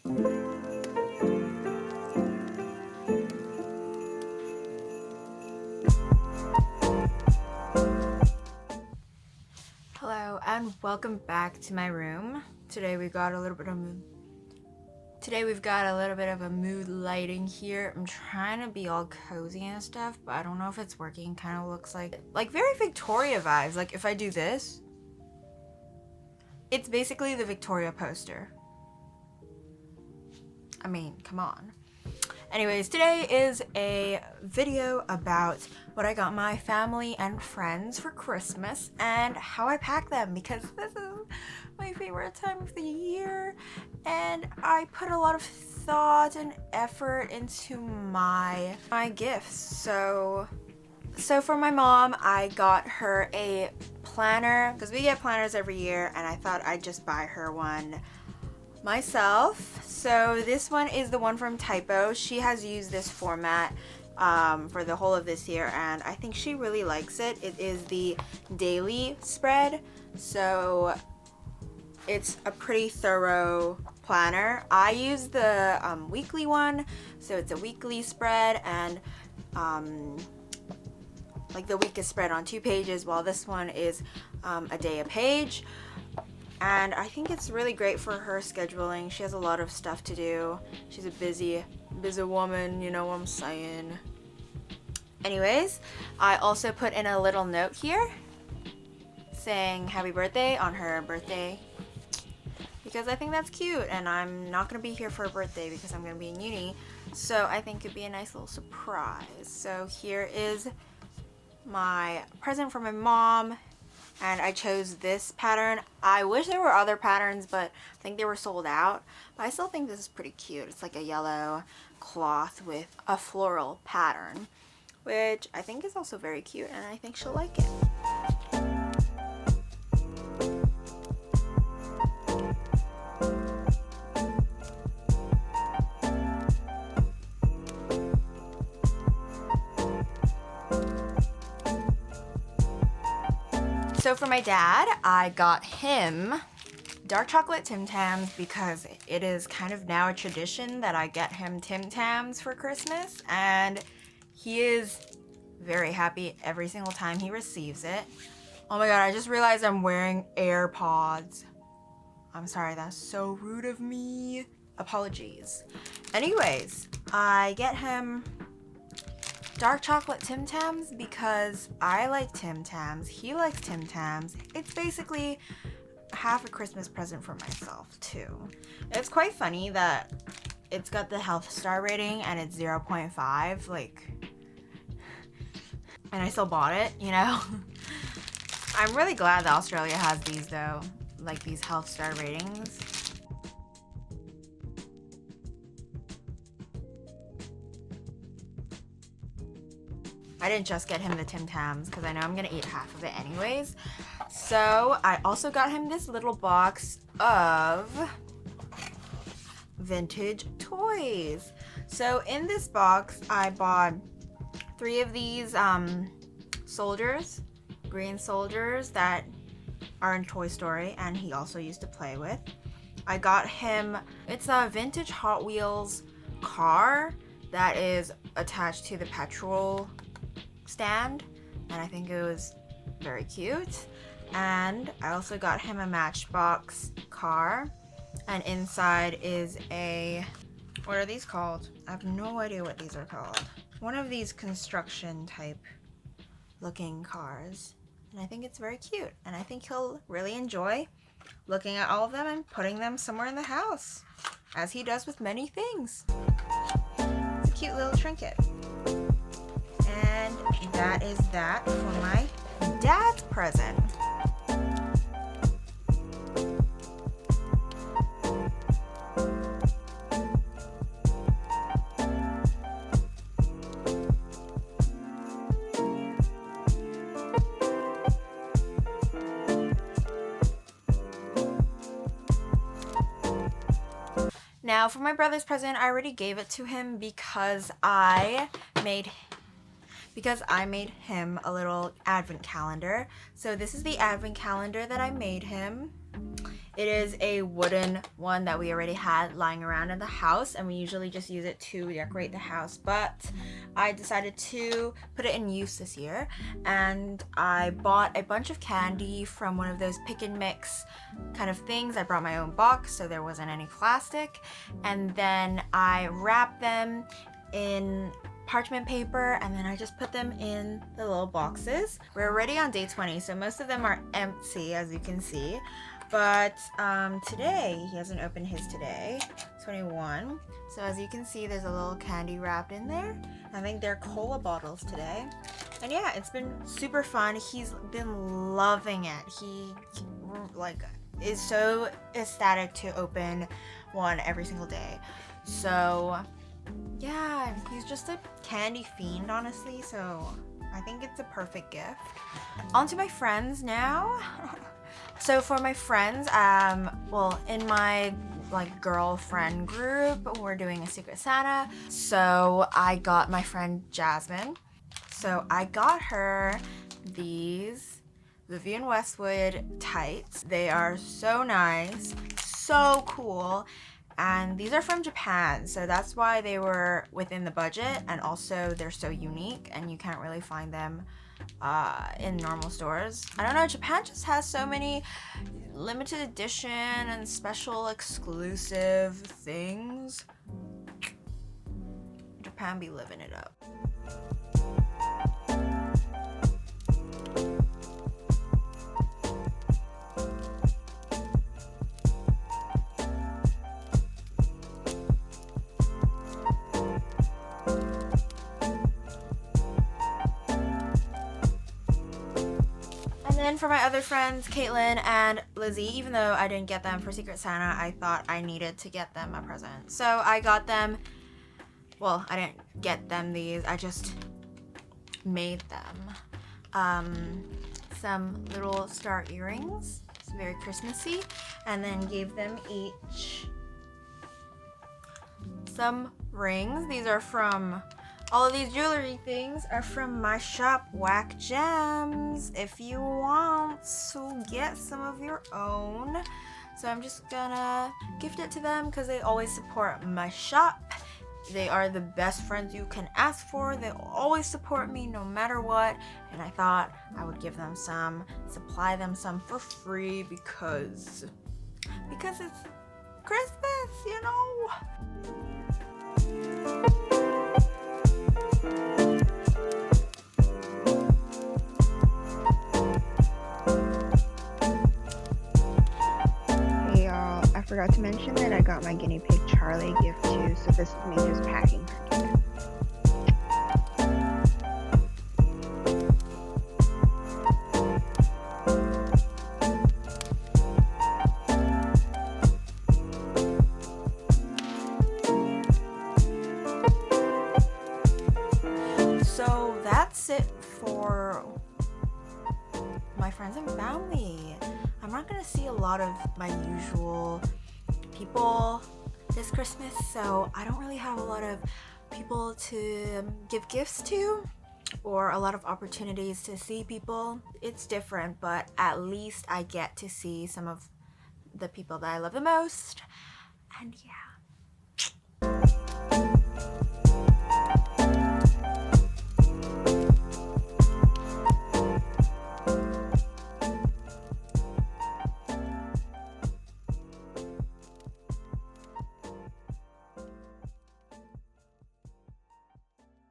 Hello and welcome back to my room. Today we've got a little bit of mood lighting here. I'm trying to be all cozy and stuff, but I don't know if it's working. Kind of looks like very Victoria vibes. Like if I do this, it's basically the Victoria poster. I mean, come on. Anyways, today is a video about what I got my family and friends for Christmas and how I pack them, because this is my favorite time of the year and I put a lot of thought and effort into my gifts. So for my mom, I got her a planner because we get planners every year, and I thought I'd just buy her one myself. So this one is the one from Typo. She has used this format for the whole of this year, and I think she really likes it. It is the daily spread, so it's a pretty thorough planner. I use the weekly one, so it's a weekly spread, and like the week is spread on 2 pages, while this one is a day a page. And I think it's really great for her scheduling. She has a lot of stuff to do. She's a busy woman, you know what I'm saying. Anyways, I also put in a little note here saying happy birthday on her birthday, because I think that's cute, and I'm not gonna be here for her birthday because I'm gonna be in uni. So I think it'd be a nice little surprise. So here is my present from my mom. And I chose this pattern. I wish there were other patterns, but I think they were sold out. But I still think this is pretty cute. It's like a yellow cloth with a floral pattern, which I think is also very cute, and I think she'll like it. So for my dad, I got him dark chocolate Tim Tams because it is kind of now a tradition that I get him Tim Tams for Christmas, and he is very happy every single time he receives it. Oh my god, I just realized I'm wearing AirPods. I'm sorry, that's so rude of me. Apologies. Anyways, I get him dark chocolate Tim Tams because I like Tim Tams, he likes Tim Tams. It's basically half a Christmas present for myself too. It's quite funny that it's got the health star rating and it's 0.5, like, and I still bought it, you know? I'm really glad that Australia has these though, like these health star ratings. I didn't just get him the Tim Tams because I know I'm gonna eat half of it anyways. So I also got him this little box of vintage toys. So in this box, I bought 3 of these soldiers, green soldiers that are in Toy Story, and he also used to play with. I got him, it's a vintage Hot Wheels car that is attached to the petrol stand, and I think it was very cute. And I also got him a Matchbox car, and inside is a, what are these called? I have no idea what these are called. One of these construction type looking cars, and I think it's very cute, and I think he'll really enjoy looking at all of them and putting them somewhere in the house, as he does with many things. It's a cute little trinket. And that is that for my dad's present. Now for my brother's present, I already gave it to him because I made him a little advent calendar. So this is the advent calendar that I made him. It is a wooden one that we already had lying around in the house, and we usually just use it to decorate the house, but I decided to put it in use this year, and I bought a bunch of candy from one of those pick and mix kind of things. I brought my own box so there wasn't any plastic, and then I wrapped them in parchment paper, and then I just put them in the little boxes. We're already on day 20, so most of them are empty, as you can see. But today, he hasn't opened his today, 21. So as you can see, there's a little candy wrapped in there. I think they're cola bottles today. And yeah, it's been super fun. He's been loving it. He like is so ecstatic to open one every single day. So yeah, he's just a candy fiend, honestly. So I think it's a perfect gift. On to my friends now. So for my friends, well, in my like girlfriend group, we're doing a Secret Santa. So I got my friend Jasmine. So I got her these Vivienne Westwood tights. They are so nice, so cool. And these are from Japan, so that's why they were within the budget, and also they're so unique and you can't really find them in normal stores. I don't know, Japan just has so many limited edition and special exclusive things. Japan be living it up. And for my other friends, Caitlin and Lizzie, even though I didn't get them for Secret Santa, I thought I needed to get them a present. So I got them, well, I didn't get them these, I just made them. Some little star earrings, it's very Christmassy, and then gave them each some rings. These are from, all of these jewelry things are from my shop, Wackjems, if you want to get some of your own. So I'm just gonna gift it to them because they always support my shop. They are the best friends you can ask for. They always support me no matter what. And I thought I would give them some, supply them some for free because it's Christmas, you know? I forgot to mention that I got my guinea pig Charlie gift too, so this is me just packing her today. So that's it for my friends and family. I'm not gonna see a lot of my usual people this Christmas, so I don't really have a lot of people to give gifts to or a lot of opportunities to see people. It's different, but at least I get to see some of the people that I love the most, and yeah.